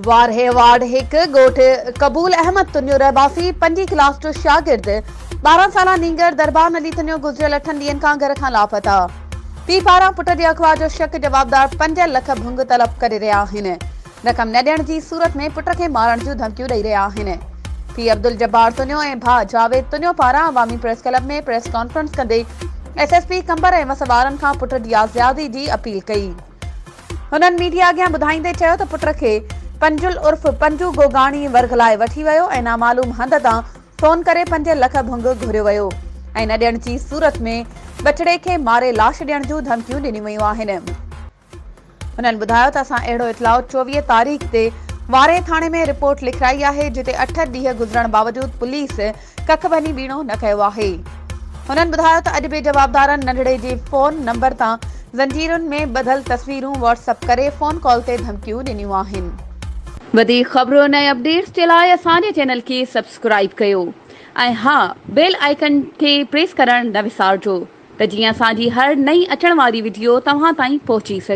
वारहे ward हिक गोठ कबूल अहमद तुन्यो रहबासी 5वीं क्लास जो शागिर्द 12 साला नींगर दरबार नली तुन्यो गुज़रियल 8 ॾींहनि खां घर खां लापता। पीउ पारां पुट जे अगवा जो शक जवाबदार 5 लख भुंग तलब करे रहिया आहिनि। रक़म न ॾियण जी सूरत में पुट खे मारण जूं धमकियूं ॾेई रहिया आहिनि। पीउ अब्दुल जब्बार तुन्यो ऐं भाउ जावेद तुन्यो पारां अवामी प्रेस क्लब में प्रेस कॉन्फ्रेंस कंदे एसएसपी कंबर ऐं मसवारनि खां पुट जी आज़ादी जी अपील कई। हुननि मीडिया अॻियां ॿुधाईंदे चयो त पुट खे पंजुल उर्फ पंजू गोगाणी वरगलाए वठी वियो ऐं नामालूम हंध तां फोन करे 5 लख भुंग घुरियो वियो ऐं न ॾियण जी सूरत में बछड़े खे मारे लाश ॾियण जूं धमकियूं ॾिनियूं वयूं आहिनि। हुननि ॿुधायो त असां अहिड़ो इतलाउ 24 तारीख़ ते वारे थाणे में रिपोर्ट लिखाई आहे जिते 8 ॾींहं गुज़रण बावजूद पुलिस कख भनी बीणो न कयो आहे। हुननि ॿुधायो त अॼु बि जवाबदारनि नंढड़े जे फोन नंबर तां ज़ंजीरुनि में ॿधल तस्वीरूं व्हाट्सएप करे फोन कॉल ते धमकियूं ॾिनियूं आहिनि। वधीक ख़बरूं ऐं अपडेट्स जे लाइ असांजे चैनल खे सब्सक्राइब कयो ऐं हा बेल आइकन खे प्रेस करण न विसारजो त जीअं असांजी हर नई अचण वारी वीडियो तव्हां ताईं पहुची सघे।